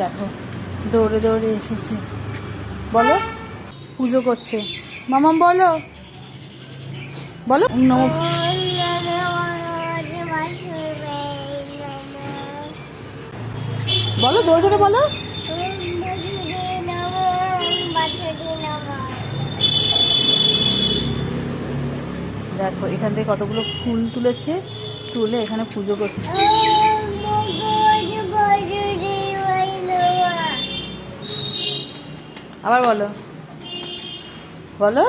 দেখো দৌড়ে দৌড়ে এসেছে। বলো, পুজো করছে। মামাম বলো, বলো নম। বলো জোরে জোরে বলো। দেখো এখান থেকে কতগুলো ফুল তুলেছে, তুলে এখানে পুজো করছে। আবার বলো, বলো।